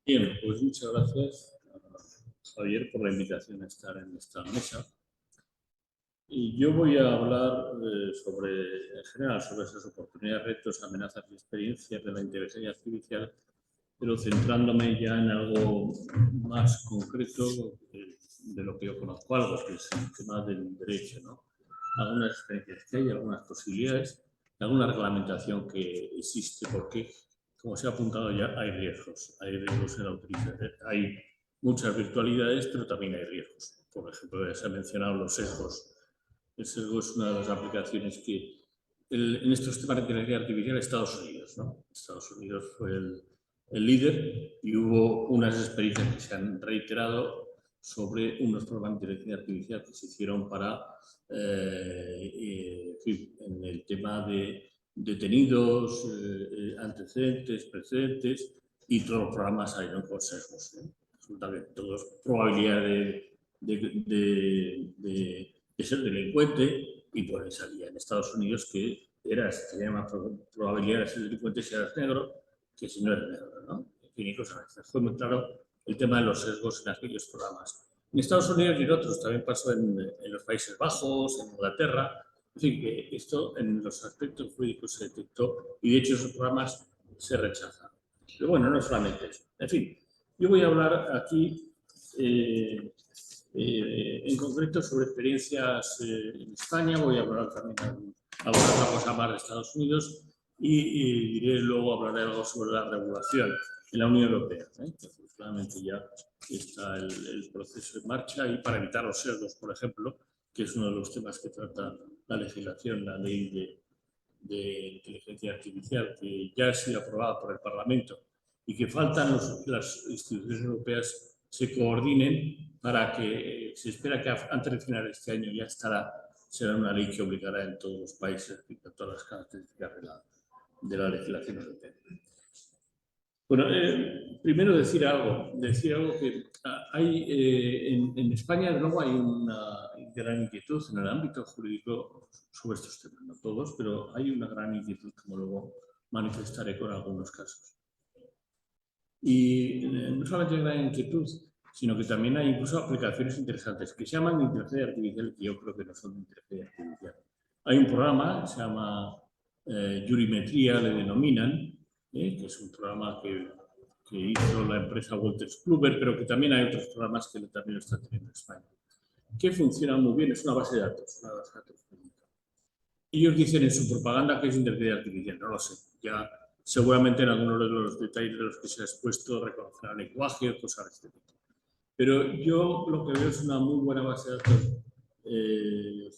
Bien, pues muchas gracias, Javier, por la invitación a estar en esta mesa. Y yo voy a hablar en general, sobre esas oportunidades, retos, amenazas y experiencias de la inteligencia artificial, pero centrándome ya en algo más concreto de lo que yo conozco algo, que es el tema del derecho, ¿no? Algunas experiencias que hay, algunas posibilidades, alguna reglamentación que existe, porque, como se ha apuntado ya, hay riesgos en la utilización. Hay muchas virtualidades, pero también hay riesgos. Por ejemplo, ya se han mencionado los sesgos. El sesgo es una de las aplicaciones que en estos temas de inteligencia artificial Estados Unidos, ¿no? Estados Unidos fue el líder y hubo unas experiencias que se han reiterado sobre unos programas de inteligencia artificial que se hicieron para, en el tema de detenidos, antecedentes, precedentes y todos los programas hay, ¿no? Con sesgos, ¿no? Resulta que todos probabilidad de ser delincuente y por ahí salía en Estados Unidos que tenía más probabilidad de ser delincuente si eras negro que si no eres negro, ¿no? En fin, y cosas así. Fue muy claro el tema de los sesgos en aquellos programas. En Estados Unidos y en otros, también pasó en los Países Bajos, en Inglaterra. En fin, que esto en los aspectos jurídicos se detectó y de hecho esos programas se rechazan. Pero bueno, no solamente eso. En fin, yo voy a hablar aquí en concreto sobre experiencias en España, voy a hablar también alguna cosa más de Estados Unidos y diré luego hablaré algo sobre la regulación en la Unión Europea, que afortunadamente ya está el proceso en marcha y para evitar los sesgos, por ejemplo, que es uno de los temas que trata la legislación, la ley de inteligencia artificial, que ya ha sido aprobada por el Parlamento y que faltan las instituciones europeas se coordinen para que se espera que antes de final de este año ya será una ley que obligará en todos los países y con todas las características de la legislación europea. Bueno, primero decir algo que hay en España de nuevo hay una gran inquietud en el ámbito jurídico sobre estos temas, no todos, pero hay una gran inquietud, como luego manifestaré con algunos casos. Y no solamente hay gran inquietud, sino que también hay incluso aplicaciones interesantes que se llaman inteligencia artificial, que yo creo que no son de inteligencia artificial. Hay un programa que se llama Jurimetría, le denominan, que es un programa que hizo la empresa Wolters Kluwer, pero que también hay otros programas que también lo están teniendo en España, que funciona muy bien, es una base de datos, Ellos dicen en su propaganda que es inteligencia artificial, no lo sé, ya seguramente en algunos de los detalles de los que se ha expuesto reconocerán lenguaje o cosas de este tipo. Pero yo lo que veo es una muy buena base de datos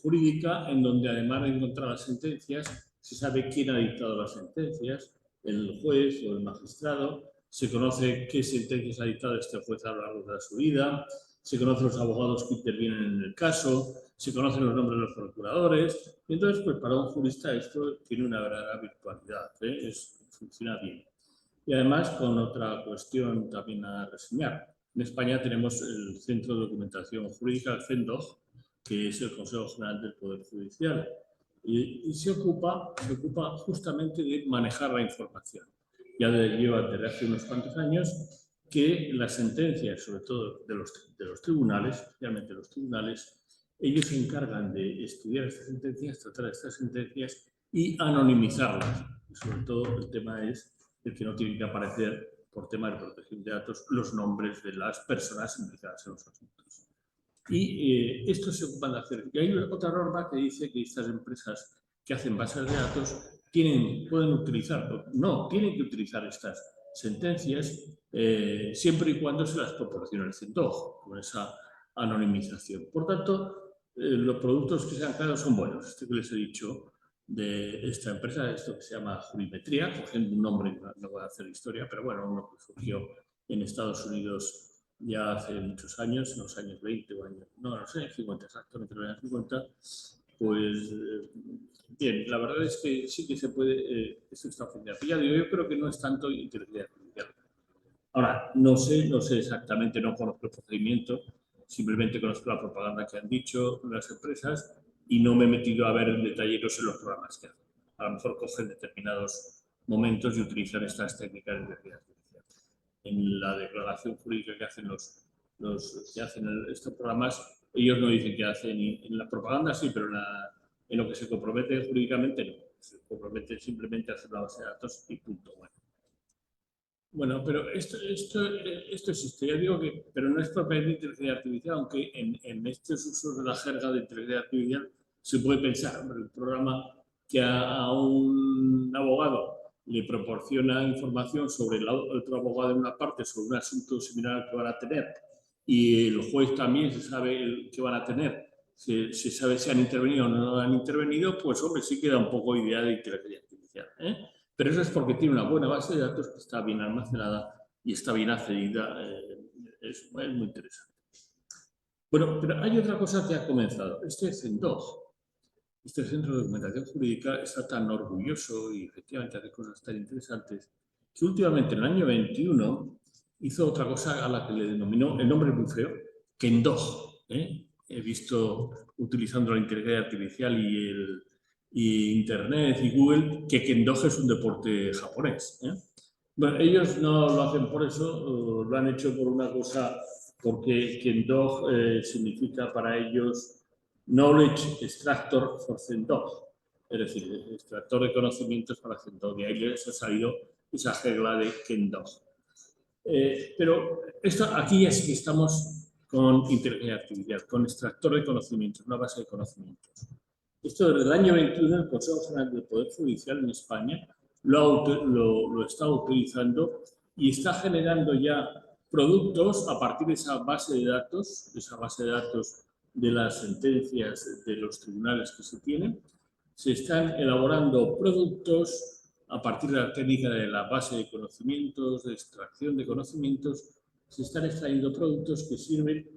jurídica en donde además de encontrar las sentencias, se sabe quién ha dictado las sentencias, el juez o el magistrado, se conoce qué sentencias ha dictado este juez a lo largo de su vida, se conocen los abogados que intervienen en el caso, se conocen los nombres de los procuradores. Y entonces, pues para un jurista esto tiene una verdadera virtualidad, funciona bien. Y además, con otra cuestión también a reseñar. En España tenemos el Centro de Documentación Jurídica, el CENDOJ, que es el Consejo General del Poder Judicial. Y se ocupa justamente de manejar la información. Ya lleva desde hace unos cuantos años que las sentencias, sobre todo de los tribunales, especialmente los tribunales, ellos se encargan de estudiar estas sentencias, tratar estas sentencias y anonimizarlas. Y sobre todo el tema es el que no tienen que aparecer, por tema de protección de datos, los nombres de las personas implicadas en los asuntos. Y esto se ocupan de hacer. Y hay otra norma que dice que estas empresas que hacen bases de datos pueden utilizar, no, tienen que utilizar estas sentencias siempre y cuando se las proporcione el CENTOJ, con esa anonimización. Por tanto, los productos que se han creado son buenos. Este que les he dicho de esta empresa, esto que se llama Jurimetría, cogiendo un nombre, no voy a hacer historia, pero bueno, uno que surgió en Estados Unidos ya hace muchos años, en los años 20 o años, no sé, 50, exactamente los años 50, pues bien, la verdad es que sí que se puede, esto está funcionando. Yo creo que no es tanto inteligencia artificial. Ahora, no sé exactamente, no conozco el procedimiento, simplemente conozco la propaganda que han dicho las empresas y no me he metido a ver en detalle, no sé los programas que hacen. A lo mejor cogen determinados momentos y utilizan estas técnicas de inteligencia artificial. en la declaración jurídica que hacen estos programas, ellos no dicen que hacen, en la propaganda sí, pero en lo que se compromete jurídicamente no. Se compromete simplemente a hacer la base de datos y punto. Bueno, pero esto existe. Ya digo que, pero no es propiamente inteligencia artificial, aunque en estos usos de la jerga de inteligencia artificial se puede pensar, hombre, el programa que a un abogado le proporciona información sobre el otro abogado en una parte, sobre un asunto similar al que van a tener, y el juez también se sabe el que van a tener, se sabe si han intervenido o no han intervenido, pues hombre, sí queda un poco idea de inteligencia artificial, ¿eh? Pero eso es porque tiene una buena base de datos que está bien almacenada y está bien accedida. Es muy interesante. Bueno, pero hay otra cosa que ha comenzado. Este CENDOG, este Centro de Documentación Jurídica, está tan orgulloso y efectivamente hace cosas tan interesantes que últimamente, en el año 21, hizo otra cosa a la que le denominó, el nombre muy feo, KENDOG. He visto, utilizando la inteligencia artificial y Internet y Google, que Kendo es un deporte japonés. Bueno, ellos no lo hacen por eso, lo han hecho por una cosa, porque Kendo significa para ellos Knowledge Extractor for Kendo, es decir, extractor de conocimientos para Kendo, de ahí les ha salido esa regla de Kendo. Pero aquí ya sí que estamos con inteligencia artificial, con extractor de conocimientos, una base de conocimientos. Esto desde el año 21 el Consejo General del Poder Judicial en España lo está utilizando y está generando ya productos a partir de esa base de datos, de las sentencias de los tribunales que se tienen. Se están elaborando productos a partir de la técnica de la base de conocimientos, de extracción de conocimientos. Se están extrayendo productos que sirven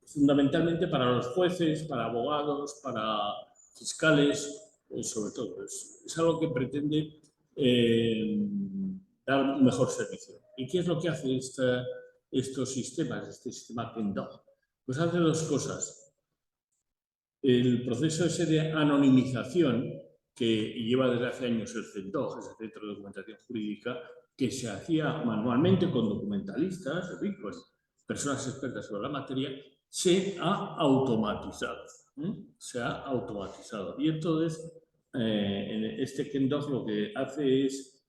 fundamentalmente para los jueces, para abogados, para fiscales, sobre todo. Es algo que pretende dar un mejor servicio. ¿Y qué es lo que hace estos sistemas, este sistema Kendo? Pues hace dos cosas. El proceso ese de anonimización que lleva desde hace años el CENDOG, ese Centro de Documentación Jurídica, que se hacía manualmente con documentalistas, con personas expertas sobre la materia, se ha automatizado. Se ha automatizado. Y entonces, este KENDOG lo que hace es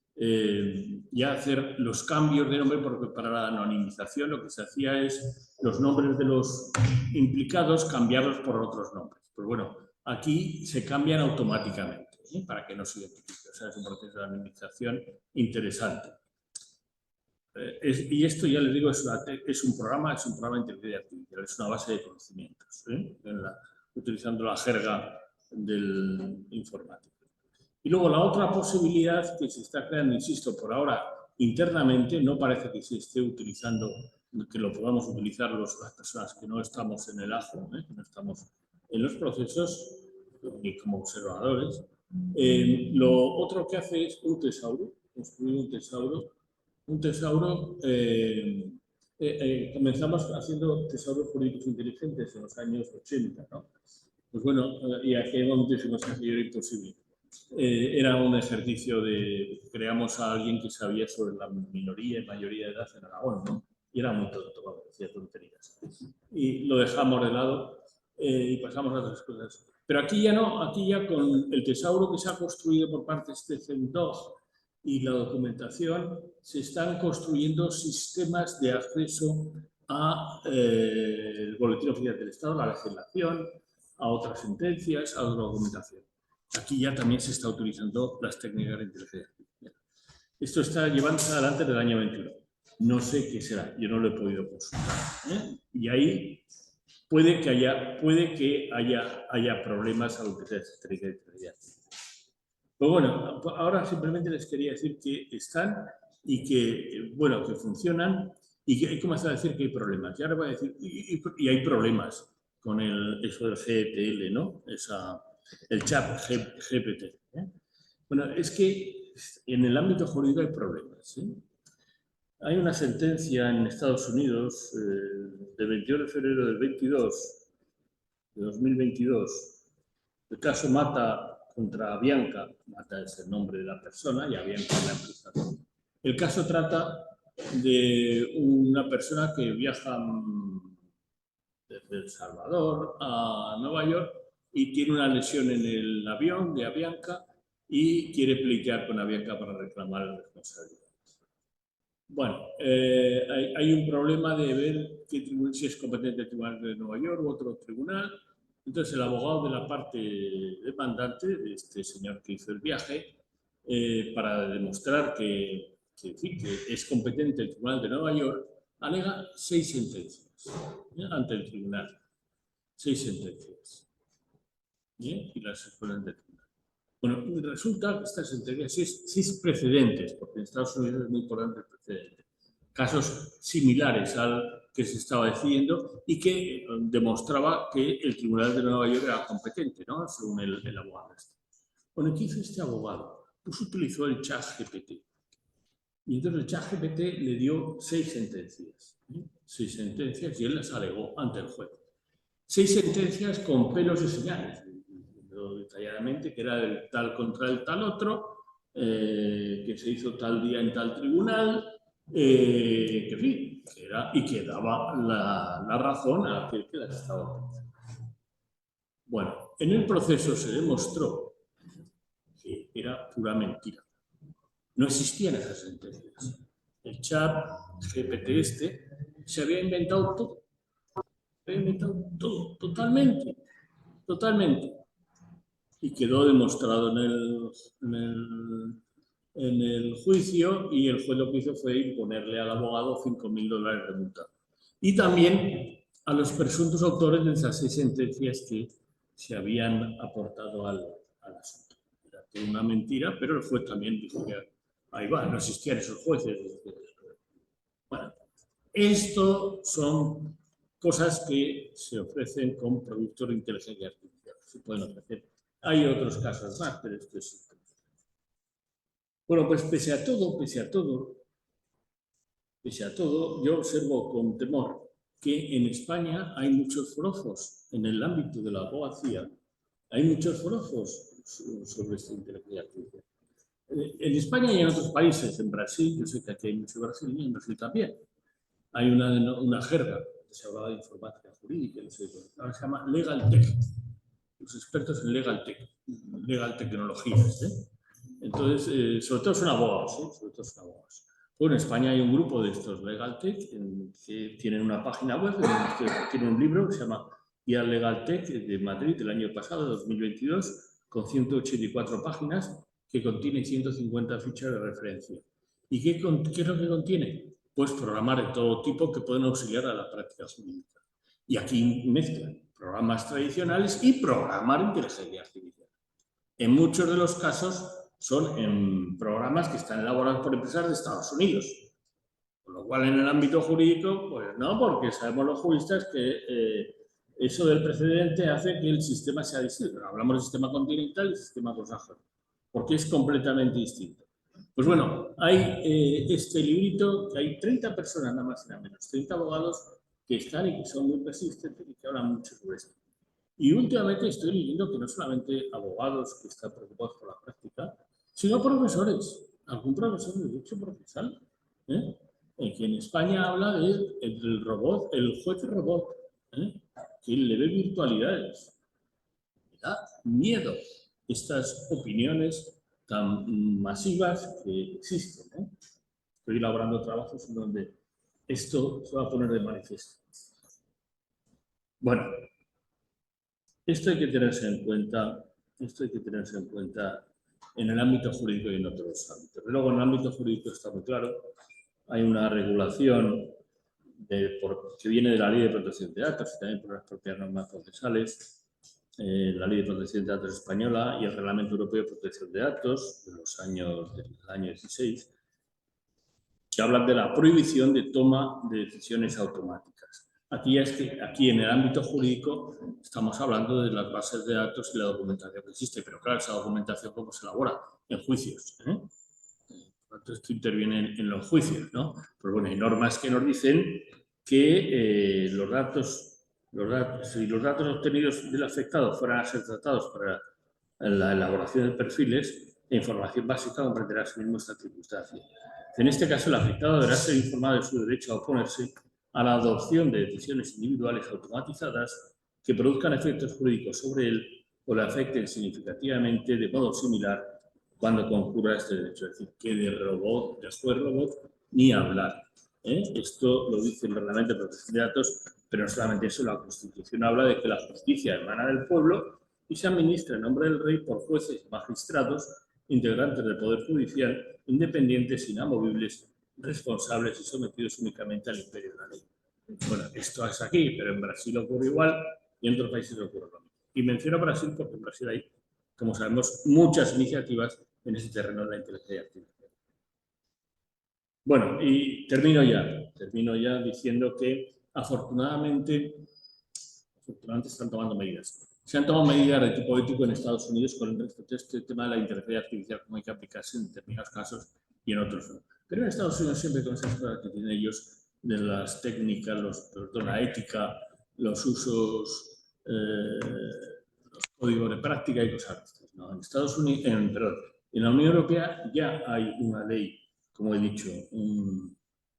ya hacer los cambios de nombre, porque para la anonimización lo que se hacía es los nombres de los implicados cambiarlos por otros nombres. Pues bueno, aquí se cambian automáticamente, para que no se identifique. O sea, es un proceso de anonimización interesante. Y esto, ya les digo, es un programa de inteligencia artificial, es una base de conocimientos, utilizando la jerga del informático. Y luego la otra posibilidad que se está creando, insisto, por ahora internamente, no parece que se esté utilizando, que lo podamos utilizar las personas que no estamos en el ajo, que no estamos en los procesos, ni como observadores. Lo otro que hace es un tesauro, construir un tesauro. Un tesauro, comenzamos haciendo tesauros jurídicos inteligentes en los años 80, ¿no? Pues bueno, y a aquel momento dijimos que era imposible. Era un ejercicio de, creamos a alguien que sabía sobre la minoría y mayoría de edad en Aragón, ¿no? Y era muy tonto, decía tonterías. Y lo dejamos de lado y pasamos a otras cosas. Pero aquí ya no, aquí ya con el tesauro que se ha construido por parte de este CENDOG y la documentación, se están construyendo sistemas de acceso al Boletín Oficial del Estado, a la legislación, a otras sentencias, a otra documentación. Aquí ya también se está utilizando las técnicas de inteligencia artificial. Esto está llevándose adelante desde el año 21. No sé qué será, yo no lo he podido consultar. Y ahí puede que haya problemas a lo que sea inteligencia artificial. Pues bueno, ahora simplemente les quería decir que están y que, bueno, que funcionan y que hay que comenzar a decir que hay problemas. Y ahora voy a decir, y hay problemas con eso del GPL, ¿no? El chat GPT. Bueno, es que en el ámbito jurídico hay problemas. Hay una sentencia en Estados Unidos del 22 de febrero de 2022, el caso Mata contra Bianca, Mata es el nombre de la persona y a Bianca es la empresa. El caso trata de una persona que viaja desde El Salvador a Nueva York y tiene una lesión en el avión de Avianca y quiere pleitear con Avianca para reclamar responsabilidades. Bueno, hay un problema de ver si es competente el Tribunal de Nueva York u otro tribunal. Entonces, el abogado de la parte demandante, de este señor que hizo el viaje, para demostrar que es competente el Tribunal de Nueva York, alega 6 sentencias ante el tribunal. 6 sentencias. ¿Bien? Y las escuelas de tribunal. Bueno, resulta que estas sentencias, 6 precedentes, porque en Estados Unidos es muy importante el precedente. Casos similares al que se estaba decidiendo y que demostraba que el Tribunal de Nueva York era competente, ¿no? Según el abogado. Bueno, ¿qué hizo este abogado? Pues utilizó el ChatGPT. Y entonces el ChatGPT le dio 6 sentencias. 6 sentencias y él las alegó ante el juez. 6 sentencias con pelos y señales, detalladamente, que era el tal contra el tal otro, que se hizo tal día en tal tribunal, que en fin, y que daba la razón a aquel que la estaba pensando. Bueno, en el proceso se demostró que era pura mentira. No existían esas sentencias. El chat GPT se había inventado todo. Se había inventado todo, totalmente. Totalmente. Y quedó demostrado en el juicio y el juez lo que hizo fue imponerle al abogado $5.000 de multa. Y también a los presuntos autores de esas 6 sentencias que se habían aportado al asunto. Era una mentira, pero el juez también dijo que ahí va, no existían esos jueces. Bueno, esto son cosas que se ofrecen con productos de inteligencia artificial. Se pueden ofrecer. Hay otros casos más, pero esto es... Bueno, pues pese a todo, yo observo con temor que en España hay muchos forofos en el ámbito de la abogacía. Hay muchos forofos sobre esta inteligencia artificial. En España y en otros países, en Brasil, yo sé que aquí hay mucho Brasil y en Brasil también. Hay una jerga, se hablaba de informática jurídica, no sé, ahora se llama Legal Tech. Los expertos en Legal Tecnologías. Entonces, sobre todo son abogados, Bueno, en España hay un grupo de estos Legal Tech que tienen una página web, tienen un libro que se llama Guía Legal Tech de Madrid del año pasado, 2022, con 184 páginas, que contiene 150 fichas de referencia. ¿Y qué es lo que contiene? Pues programas de todo tipo que pueden auxiliar a la práctica jurídica. Y aquí mezclan programas tradicionales y programar inteligencia artificial. En muchos de los casos son en programas que están elaborados por empresas de Estados Unidos. Con lo cual, en el ámbito jurídico, pues no, porque sabemos los juristas que eso del precedente hace que el sistema sea distinto. Hablamos del sistema continental y del sistema anglosajón, porque es completamente distinto. Pues bueno, hay este librito, que hay 30 personas nada más y nada menos, 30 abogados que están y que son muy persistentes y que hablan mucho sobre esto. Y últimamente estoy leyendo que no solamente abogados que están preocupados por la práctica, sino profesores, algún profesor de derecho procesal, que en España habla del robot, el juez robot, que le ve virtualidades. Me da miedo estas opiniones tan masivas que existen. Estoy elaborando trabajos en donde esto se va a poner de manifiesto. Bueno, esto hay que tenerse en cuenta, en el ámbito jurídico y en otros ámbitos. Luego, en el ámbito jurídico está muy claro, hay una regulación que viene de la Ley de Protección de Datos y también por las propias normas procesales, la Ley de Protección de Datos española y el Reglamento Europeo de Protección de Datos del año 16, que hablan de la prohibición de toma de decisiones automáticas. Aquí en el ámbito jurídico estamos hablando de las bases de datos y la documentación que existe, pero claro, esa documentación cómo se elabora en juicios. Esto interviene en los juicios, ¿no? Pero bueno, hay normas que nos dicen que si los datos obtenidos del afectado fueran a ser tratados para la elaboración de perfiles, la información básica comprenderá asimismo esta circunstancia. En este caso, el afectado deberá ser informado de su derecho a oponerse a la adopción de decisiones individuales automatizadas que produzcan efectos jurídicos sobre él o le afecten significativamente de modo similar cuando concurra este derecho. Es decir, que de juez robot, ni hablar. Esto lo dice el Reglamento de Protección de Datos, pero no solamente eso, la Constitución habla de que la justicia emana del pueblo y se administra en nombre del rey por jueces y magistrados, integrantes del Poder Judicial, independientes, inamovibles, responsables y sometidos únicamente al imperio de la ley. Bueno, esto es aquí, pero en Brasil ocurre igual y en otros países ocurre lo mismo. Y menciono Brasil porque en Brasil hay, como sabemos, muchas iniciativas en ese terreno de la inteligencia artificial. Bueno, y termino ya diciendo que afortunadamente están tomando medidas. Se han tomado medidas de tipo ético en Estados Unidos con respecto a este tema de la inteligencia artificial, cómo hay que aplicarse en determinados casos y en otros no. Pero en Estados Unidos siempre con esas cosas que tienen ellos de las técnicas, la ética, los usos, los códigos de práctica y cosas así, ¿no? En Estados Unidos, en la Unión Europea ya hay una ley, como he dicho,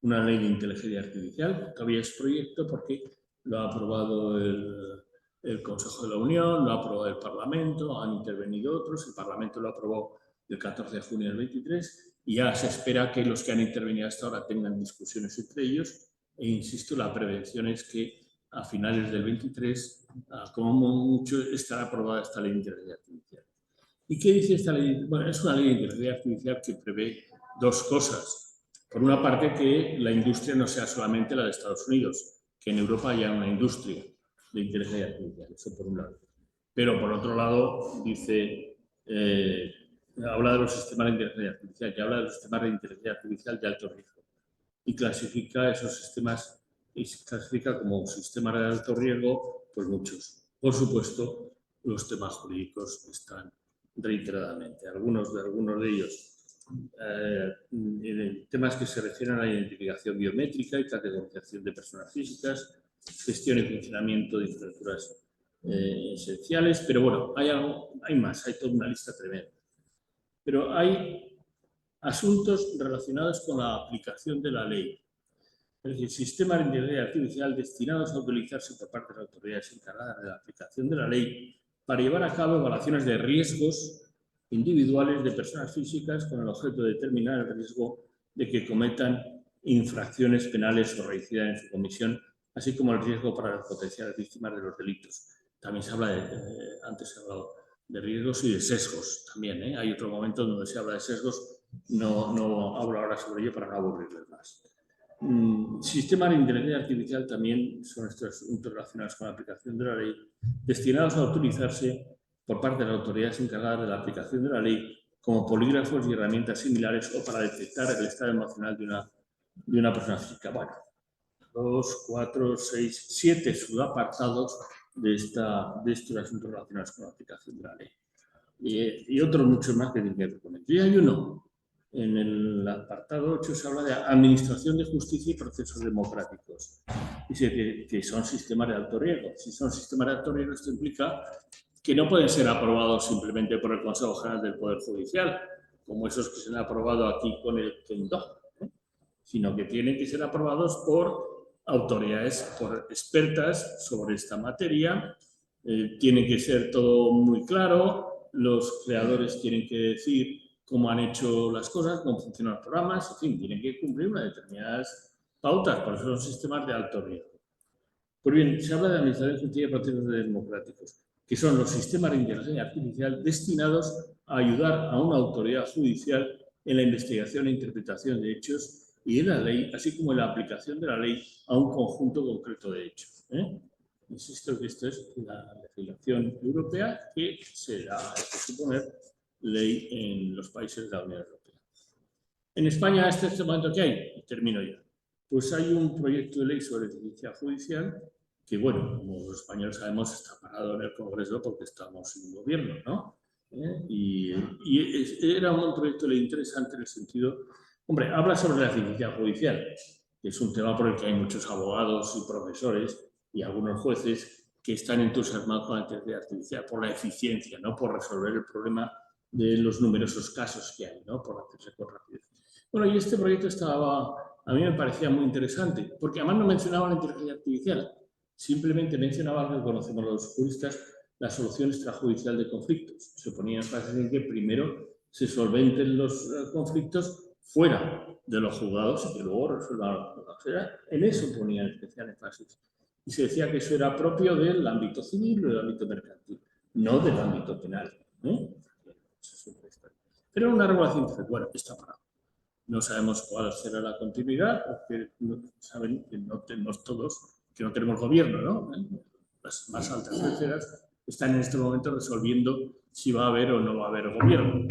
una ley de inteligencia artificial. Todavía es proyecto porque lo ha aprobado el Consejo de la Unión, lo ha aprobado el Parlamento, han intervenido otros, el Parlamento lo aprobó el 14 de junio del 23 y ya se espera que los que han intervenido hasta ahora tengan discusiones entre ellos e insisto, la prevención es que a finales del 23, como mucho, estará aprobada esta ley de inteligencia artificial. ¿Y qué dice esta ley? Bueno, es una ley de inteligencia artificial que prevé dos cosas. Por una parte, que la industria no sea solamente la de Estados Unidos, que en Europa haya una industria de inteligencia artificial, eso por un lado. Pero por otro lado, dice, habla de los sistemas de inteligencia artificial, que habla de los sistemas de inteligencia artificial de alto riesgo. Y clasifica esos sistemas, y clasifica como sistemas de alto riesgo, pues muchos. Por supuesto, los temas jurídicos están reiteradamente. Algunos de ellos, temas que se refieren a la identificación biométrica y categorización de personas físicas, gestión y funcionamiento de infraestructuras esenciales, pero bueno, hay más, hay toda una lista tremenda. Pero hay asuntos relacionados con la aplicación de la ley. Es decir, sistemas de inteligencia artificial destinados a utilizarse por parte de las autoridades encargadas de la aplicación de la ley para llevar a cabo evaluaciones de riesgos individuales de personas físicas con el objeto de determinar el riesgo de que cometan infracciones penales o reincidan en su comisión, así como el riesgo para las potenciales víctimas de los delitos. También se habla antes se ha hablado de riesgos y de sesgos también, ¿eh? Hay otro momento donde se habla de sesgos, no hablo ahora sobre ello para no aburrirles más. Sistemas de inteligencia artificial también son estos asuntos relacionados con la aplicación de la ley, destinados a utilizarse por parte de las autoridades encargadas de la aplicación de la ley como polígrafos y herramientas similares o para detectar el estado emocional de una persona física. Bueno, 2, 4, 6, 7 subapartados de estos asuntos relacionados con la aplicación de la ley. Y otros muchos más que tienen que ver con ello. Y hay uno. En el apartado 8 se habla de administración de justicia y procesos democráticos. Dice que son sistemas de alto riesgo. Si son sistemas de alto riesgo, esto implica que no pueden ser aprobados simplemente por el Consejo General del Poder Judicial, como esos que se han aprobado aquí con el Kendo, sino que tienen que ser aprobados por autoridades, por expertas sobre esta materia. Tiene que ser todo muy claro. Los creadores tienen que decir cómo han hecho las cosas, cómo funcionan los programas, en fin, tienen que cumplir unas determinadas pautas, por eso son sistemas de alto riesgo. Pues bien, se habla de administración de justicia y procesos democráticos, que son los sistemas de inteligencia artificial destinados a ayudar a una autoridad judicial en la investigación e interpretación de hechos y de la ley, así como en la aplicación de la ley a un conjunto concreto de hechos. Insisto que esto es la legislación europea que será, hay que suponer, ley en los países de la Unión Europea. En España, este momento que hay, y termino ya, pues hay un proyecto de ley sobre eficiencia judicial que, bueno, como los españoles sabemos, está parado en el Congreso porque estamos sin gobierno, ¿no? Y era un proyecto de ley interesante en el sentido, hombre, habla sobre la eficiencia judicial, que es un tema por el que hay muchos abogados y profesores y algunos jueces que están entusiasmados con la inteligencia artificial por la eficiencia, no por resolver el problema de los numerosos casos que hay, ¿no? Por hacerse con rapidez. Bueno, y este proyecto a mí me parecía muy interesante, porque además no mencionaba la inteligencia artificial, simplemente mencionaba lo que conocemos los juristas, la solución extrajudicial de conflictos. Se ponía énfasis en que primero se solventen los conflictos fuera de los juzgados y que luego resuelvan los juzgados. En eso ponía especial énfasis. Y se decía que eso era propio del ámbito civil o del ámbito mercantil, no del ámbito penal. Pero era una regulación que, bueno, está parado. No sabemos cuál será la continuidad, porque saben que no tenemos todos, que no tenemos gobierno, ¿no? Las más altas esferas están en este momento resolviendo si va a haber o no va a haber gobierno.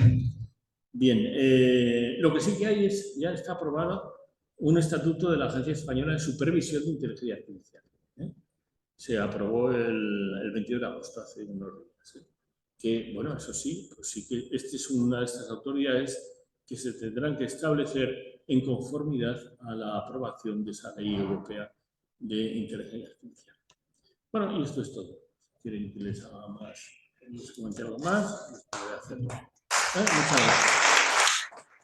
Bien, lo que sí que hay es, ya está aprobado un estatuto de la Agencia Española de Supervisión de Inteligencia Artificial. Se aprobó el 22 de agosto, hace unos días. Que, bueno, eso sí, pues sí que esta es una de estas autoridades que se tendrán que establecer en conformidad a la aprobación de esa ley europea de inteligencia artificial. Bueno, y esto es todo. Si quieren que les haga más, les comente algo más, les podré hacerlo. Muchas gracias.